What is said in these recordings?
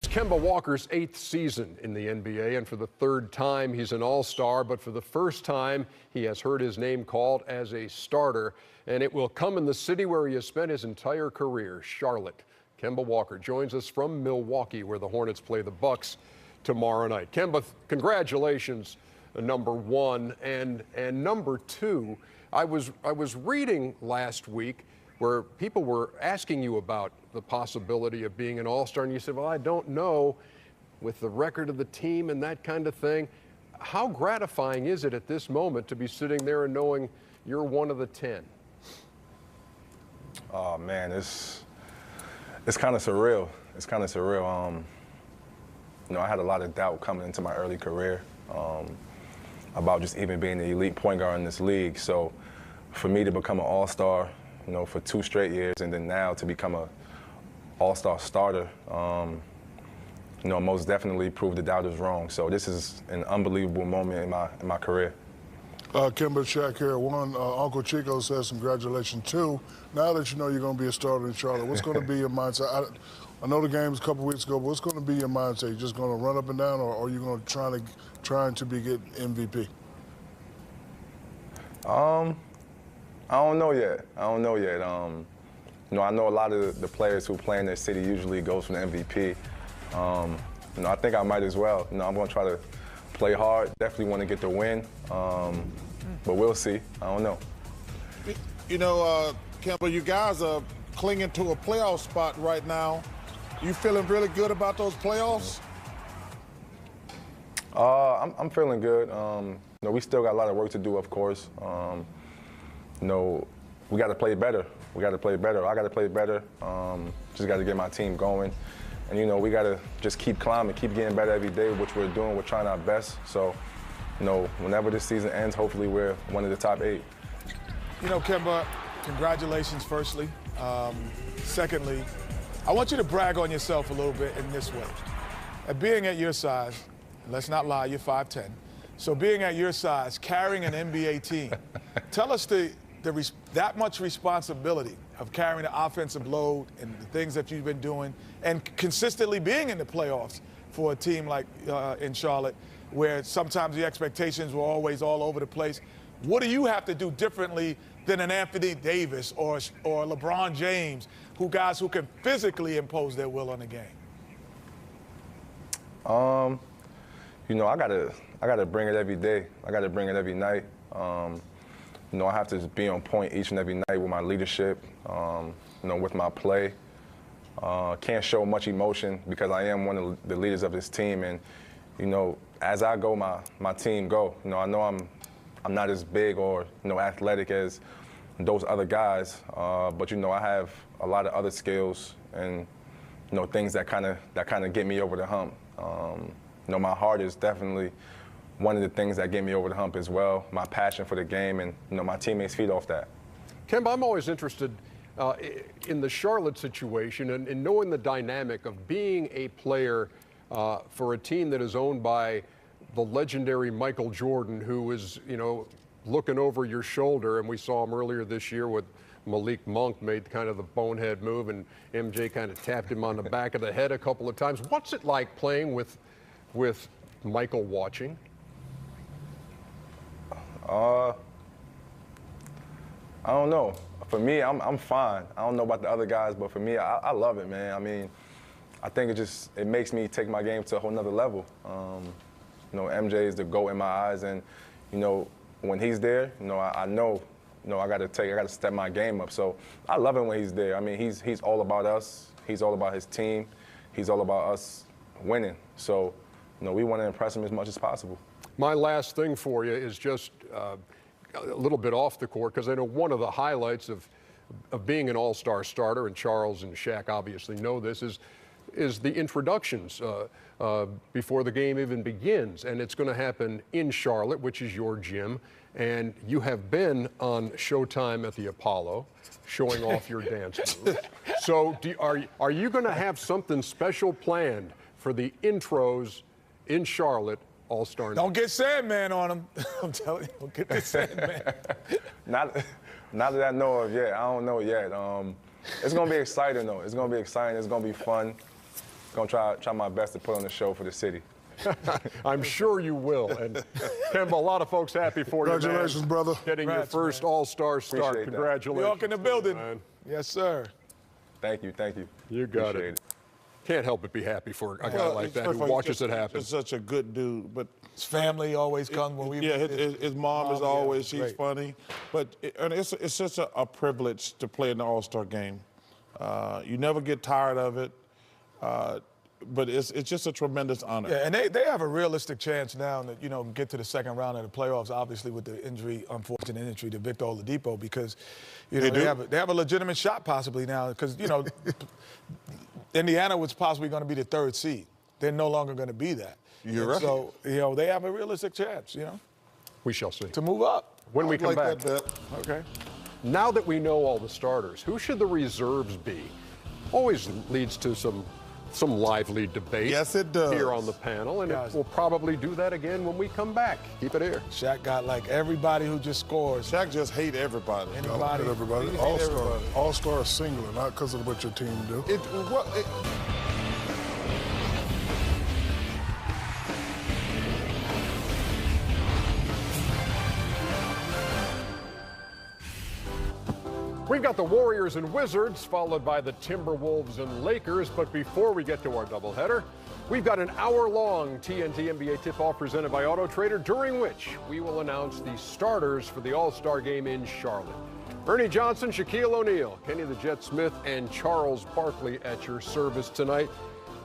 Kemba Walker's 8th season in the NBA, and for the 3rd time he's an all-star, but for the first time he has heard his name called as a starter, and it will come in the city where he has spent his entire career, Charlotte. Kemba Walker joins us from Milwaukee, where the Hornets play the Bucks tomorrow night. Kemba, congratulations, number one, and number two. I was reading last week where people were asking you about the possibility of being an all-star, and you said, well, I don't know, with the record of the team and that kind of thing. How gratifying is it at this moment to be sitting there and knowing you're one of the 10? Oh, man, it's kind of surreal. It's kind of surreal. I had a lot of doubt coming into my early career about just even being the elite point guard in this league. So for me to become an all-star, for 2 straight years, and then now to become a all-star starter, most definitely proved the doubters wrong. So this is an unbelievable moment in my career. Kemba, Shaq here. One, Uncle Chico says congratulations. 2, now that you know you're going to be a starter in Charlotte, what's going to be your mindset? I know the game was a couple weeks ago, but what's going to be your mindset? You just going to run up and down, or are you going to trying to get MVP? I don't know yet. I know a lot of the players who play in their city usually goes for the MVP. I think I might as well. I'm going to try to play hard. Definitely want to get the win. But we'll see. I don't know. Kemba, you guys are clinging to a playoff spot right now. You feeling really good about those playoffs? I'm feeling good. We still got a lot of work to do, of course. We got to play better. I got to play better. Just got to get my team going. And, we got to just keep climbing, keep getting better every day, which we're doing. We're trying our best. So, whenever this season ends, hopefully we're one of the top 8. Kemba, congratulations, firstly. Secondly, I want you to brag on yourself a little bit in this way. Being at your size, let's not lie, you're 5'10". So being at your size, carrying an NBA team, tell us that much responsibility of carrying the offensive load and the things that you've been doing and consistently being in the playoffs for a team like in Charlotte, where sometimes the expectations were always all over the place. What do you have to do differently than an Anthony Davis or LeBron James, guys who can physically impose their will on the game? I gotta bring it every day. I gotta bring it every night. I have to be on point each and every night with my leadership, with my play. Can't show much emotion because I am one of the leaders of this team, and as I go, my team go. I know I'm not as big or athletic as those other guys, but I have a lot of other skills and things that kind of get me over the hump. My heart is definitely one of the things that get me over the hump as well. My passion for the game, and my teammates feed off that. Kemba, I'm always interested in the Charlotte situation and knowing the dynamic of being a player for a team that is owned by the legendary Michael Jordan, who is, looking over your shoulder. And we saw him earlier this year with Malik Monk made kind of the bonehead move, and MJ kind of tapped him on the back of the head a couple of times. What's it like playing with Michael watching? I don't know. For me, I'm fine. I don't know about the other guys, but for me, I love it, man. I think it makes me take my game to a whole nother level. MJ is the GOAT in my eyes, and when he's there, I know I got to step my game up. So I love it when he's there. He's all about us. He's all about his team. He's all about us winning. So we want to impress him as much as possible. My last thing for you is just a little bit off the court, because I know one of the highlights of being an all-star starter, and Charles and Shaq obviously know this, is the introductions before the game even begins. And it's going to happen in Charlotte, which is your gym. And you have been on Showtime at the Apollo showing off your dance moves. So are you going to have something special planned for the intros in Charlotte All-Star night? Don't get Sandman on him. I'm telling you, don't get the Sandman. Not that I know of yet. I don't know yet. It's going to be exciting, though. It's going to be exciting. It's going to be fun. Gonna try my best to put on the show for the city. I'm sure you will. And Kemba, a lot of folks happy for you, man. Congratulations, brother. Getting Congrats, your first man. All-Star start. Appreciate that. Congratulations. New York in the building. Man. Yes, sir. Thank you, thank you. You got Appreciate it. Can't help but be happy for a guy like that who watches it happen. He's such a good dude, but His family always comes when we. yeah, his mom is yeah, always she's great. funny, but it's such a privilege to play in the All-Star game. You never get tired of it, but it's just a tremendous honor. Yeah, and they have a realistic chance now to get to the second round of the playoffs. Obviously, with the unfortunate injury to Victor Oladipo, because they have a legitimate shot possibly now because Indiana was possibly going to be the third seed. They're no longer going to be that. You're right. So they have a realistic chance. We shall see. To move up. When we come like back. that bet. Okay. Now that we know all the starters, who should the reserves be? Always leads to some lively debate. Yes, it does. Here on the panel, and Guys. we'll probably do that again when we come back. Keep it here. Shaq got like everybody who just scores. Shaq just hate everybody. Anybody. Hit everybody. He hit everybody. All-star singular, not because of what your team do. We've got the Warriors and Wizards, followed by the Timberwolves and Lakers. But before we get to our doubleheader, we've got an hour-long TNT NBA tip-off presented by Auto Trader, during which we will announce the starters for the All-Star game in Charlotte. Ernie Johnson, Shaquille O'Neal, Kenny the Jet Smith, and Charles Barkley at your service tonight.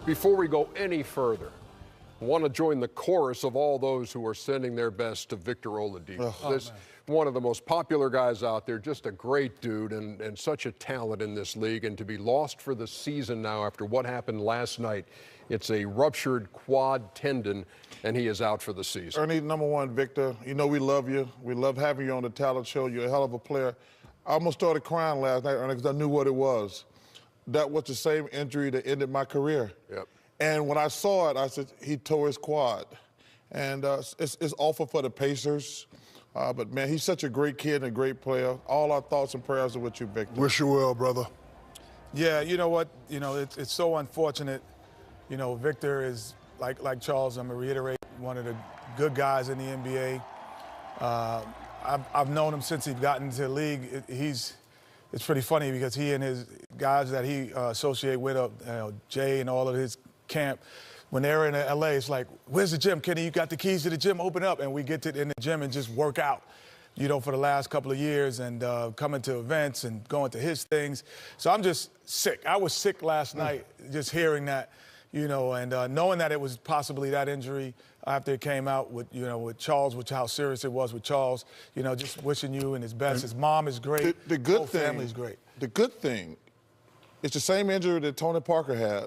Before we go any further, I want to join the chorus of all those who are sending their best to Victor Oladipo. One of the most popular guys out there, just a great dude and such a talent in this league. And to be lost for the season now after what happened last night, it's a ruptured quad tendon, and he is out for the season. Ernie, number one, Victor, we love you. We love having you on the talent show. You're a hell of a player. I almost started crying last night, Ernie, because I knew what it was. That was the same injury that ended my career. Yep. And when I saw it, I said, he tore his quad. And it's awful for the Pacers. But, man, he's such a great kid and a great player. All our thoughts and prayers are with you, Victor. Wish you well, brother. Yeah, you know what? It's so unfortunate. Victor is, like Charles, I'm going to reiterate, one of the good guys in the NBA. I've known him since he got into the league. It's pretty funny because he and his guys that he associate with, Jay and all of his camp, when they're in LA, it's like, where's the gym, Kenny? You got the keys to the gym, open up. And we get in the gym and just work out, for the last couple of years and coming to events and going to his things. So I'm just sick. I was sick last night just hearing that, and knowing that it was possibly that injury after it came out with Charles, how serious it was with Charles, just wishing you and his best. His mom is great. The good whole thing, family's great. The good thing, it's the same injury that Tony Parker had.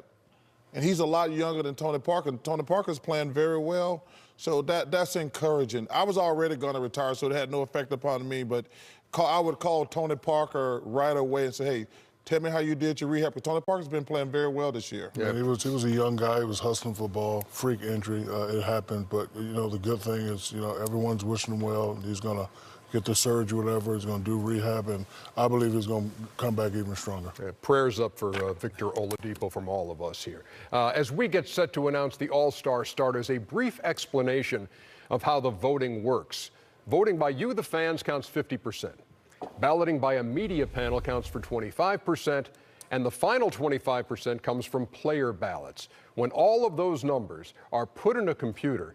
And he's a lot younger than Tony Parker. Tony Parker's playing very well, so that's encouraging. I was already going to retire, so it had no effect upon me, but I would call Tony Parker right away and say, hey, tell me how you did your rehab. Because Tony Parker's been playing very well this year. Yeah, he was a young guy. He was hustling for the ball. Freak injury. It happened. But, the good thing is, everyone's wishing him well. He's going to get the surgery, whatever. He's going to do rehab, and I believe he's going to come back even stronger. Yeah, prayers up for Victor Oladipo from all of us here. As we get set to announce the All-Star starters, a brief explanation of how the voting works. Voting by you, the fans, counts 50%. Balloting by a media panel counts for 25%, and the final 25% comes from player ballots. When all of those numbers are put in a computer,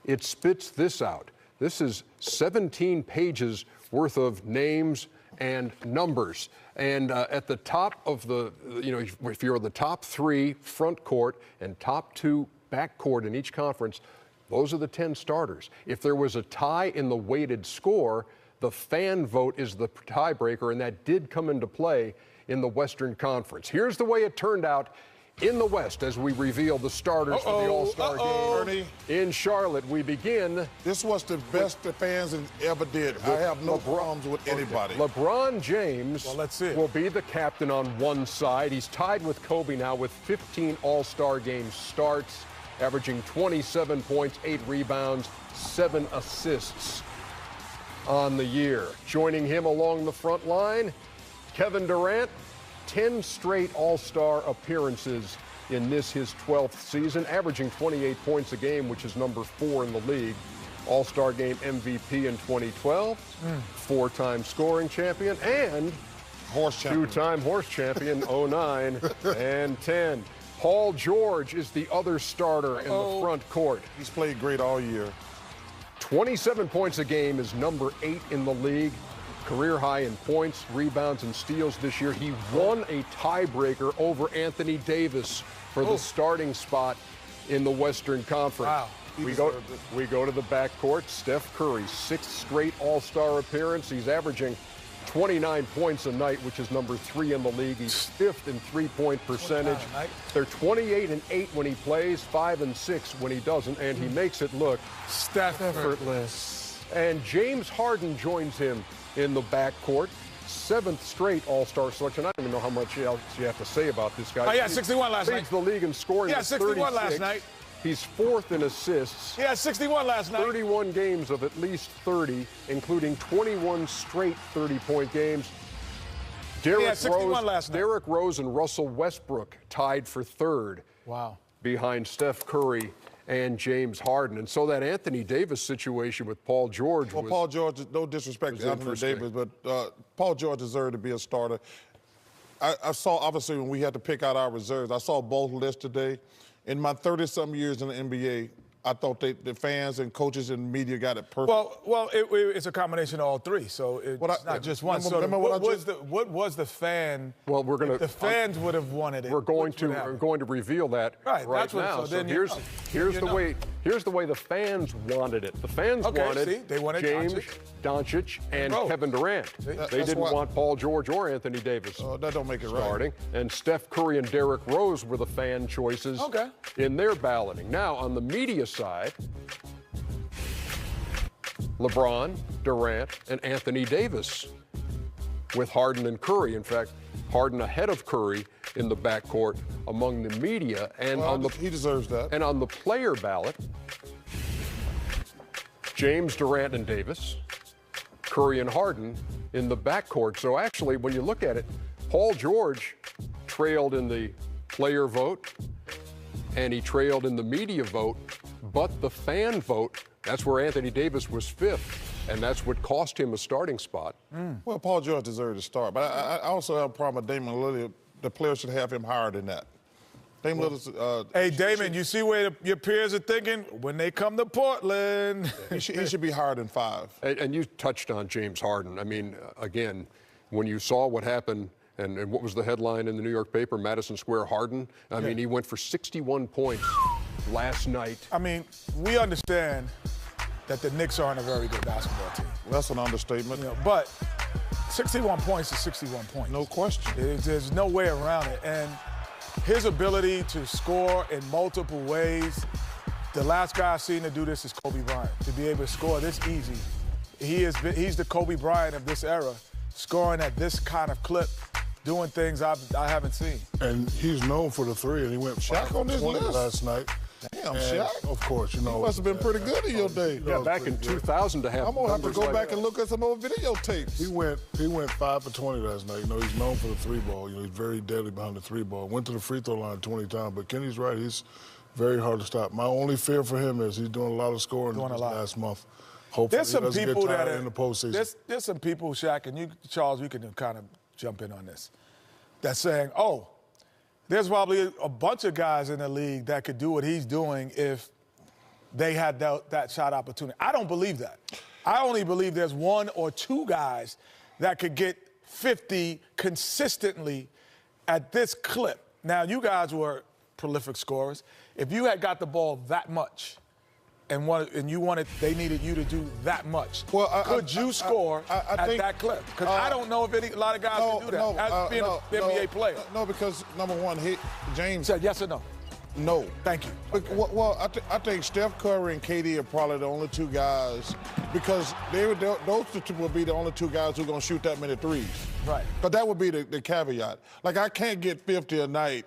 it spits this out. This is 17 pages worth of names and numbers. And at the top of the, if you're the top 3 front court and top 2 back court in each conference, those are the 10 starters. If there was a tie in the weighted score, the fan vote is the tiebreaker, and that did come into play in the Western Conference. Here's the way it turned out in the West as we reveal the starters for the All-Star game Ernie. in Charlotte. We begin. This was the best the fans ever did. I have no problems with anybody. LeBron James will be the captain on one side. He's tied with Kobe now with 15 All-Star game starts, averaging 27 points, 8 rebounds, 7 assists on the year. Joining him along the front line, Kevin Durant, 10 straight All-Star appearances in this, his 12th season, averaging 28 points a game, which is number 4 in the league. All-Star Game MVP in 2012, 4-time scoring champion, and Horse champion. 2-time horse champion, 09 and 10. Paul George is the other starter in the front court. He's played great all year. 27 points a game is number 8 in the league. Career high in points, rebounds, and steals this year. He won a tiebreaker over Anthony Davis for the starting spot in the Western Conference. Wow. We go to the backcourt. Steph Curry, 6th straight All-Star appearance. He's averaging 29 points a night, which is number 3 in the league. He's 5th in three-point percentage. They're 28 and 8 when he plays, 5 and 6 when he doesn't, and he makes it look effortless. And James Harden joins him in the backcourt. 7th straight All-Star selection. I don't even know how much else you have to say about this guy. Oh, yeah, 61 last night. Leads the league in scoring. Yeah, 61 last night. He's 4th in assists. Yeah, 61 last night. 31 games of at least 30, including 21 straight 30-point games. Derrick Rose and Russell Westbrook tied for 3rd. Wow. Behind Steph Curry and James Harden. And so that Anthony Davis situation with Paul George Well, Paul George, no disrespect to Anthony Davis, but Paul George deserved to be a starter. I saw, obviously, when we had to pick out our reserves, I saw both lists today. In my 30-some years in the NBA, I thought the fans and coaches and media got it perfect. Well, it's a combination of all three, so it's not just one. What was the fan? Well, we're going to. The fans would have wanted it. We're going to reveal that right now. So here's the way the fans wanted it. The fans wanted James, Doncic, and Kevin Durant. They didn't want Paul George or Anthony Davis. That don't make it starting. Right. And Steph Curry and Derrick Rose were the fan choices in their balloting. Now on the media side, LeBron, Durant, and Anthony Davis with Harden and Curry. In fact, Harden ahead of Curry in the backcourt among the media. And he deserves that. And on the player ballot, James, Durant, and Davis, Curry and Harden in the backcourt. So actually, when you look at it, Paul George trailed in the player vote, and he trailed in the media vote, but the fan vote, that's where Anthony Davis was 5th, and that's what cost him a starting spot. Well, Paul George deserved to start, but I also have a problem with Damian Lillard. The players should have him higher than that. Hey, Damon, you see where your peers are thinking? When they come to Portland. He should be higher than 5. And you touched on James Harden. I mean, again, when you saw what happened, and what was the headline in the New York paper? Madison Square Harden. I mean, he went for 61 points last night. I mean, we understand that the Knicks aren't a very good basketball team. Well, that's an understatement. But 61 points is 61 points. No question. There's no way around it. And his ability to score in multiple ways, the last guy I've seen to do this is Kobe Bryant. To be able to score this easy, he's the Kobe Bryant of this era, scoring at this kind of clip, doing things I haven't seen. And he's known for the 3, and he went Shaq on this list last night. Damn, Shaq. Of course, you must have been pretty good in your day. Yeah, back in 2000 to have. I'm gonna have to go back and look at some old videotapes. He went 5 for 20 last night. He's known for the 3-ball. He's very deadly behind the 3-ball. Went to the free throw line 20 times. But Kenny's right. He's very hard to stop. My only fear for him is he's doing a lot of scoring last month. Hopefully, there's some people that in the postseason. There's some people, Shaq, and you, Charles, you can kind of jump in on this. That's saying, there's probably a bunch of guys in the league that could do what he's doing if they had that shot opportunity. I don't believe that. I only believe there's 1 or 2 guys that could get 50 consistently at this clip. Now, you guys were prolific scorers. If you had got the ball that much and they needed you to do that much, could you score at that clip? Because I don't know if a lot of guys can do that as being an NBA player. No, because number one, James said yes or no. No. Thank you. Well, I think Steph Curry and KD are probably the only 2 guys because those 2 will be the only 2 guys who are going to shoot that many threes. Right. But that would be the caveat. Like, I can't get 50 a night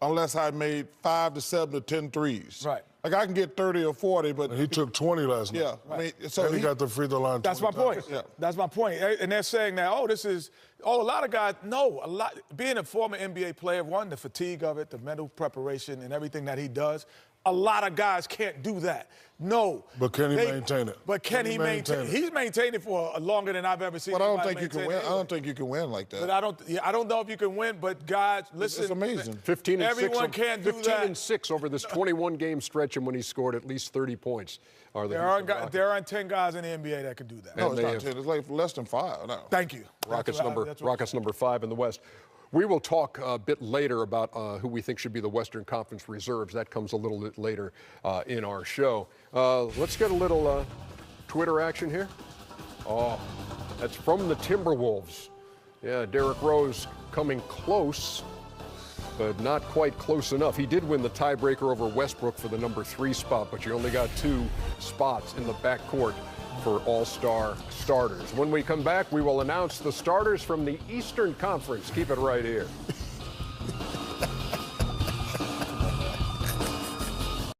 unless I made 5 to 7 to 10 threes. Right. Like I can get 30 or 40, but He took 20 last night. yeah. I mean, so And he got the free throw line. That's my 20 point. times. Yeah. That's my point. And they're saying that, a lot of guys, no, a lot, being a former NBA player, one, the fatigue of it, the mental preparation and everything that he does, a lot of guys can't do that. No. But can he maintain it? But can he maintain it? He's maintained it for longer than I've ever seen. But I don't anybody think you can maintain win. it I don't think you can win like that. But I don't know if you can win, but guys, listen. It's amazing. 15 and 6. Everyone can't do 15 that. and 6 over this 21-game stretch, and when he scored at least 30 points. There aren't 10 guys in the NBA that can do that. No, And it's they not 10. It's like less than 5 now. Thank you. Rockets That's what- number 5 in the West. We will talk a bit later about who we think should be the Western Conference reserves. That comes a little bit later in our show. Let's get a little Twitter action here. Oh, that's from the Timberwolves. Yeah, Derrick Rose coming close, but not quite close enough. He did win the tiebreaker over Westbrook for the number 3 spot, but you only got 2 spots in the backcourt for all-star starters. When we come back, we will announce the starters from the Eastern Conference. Keep it right here.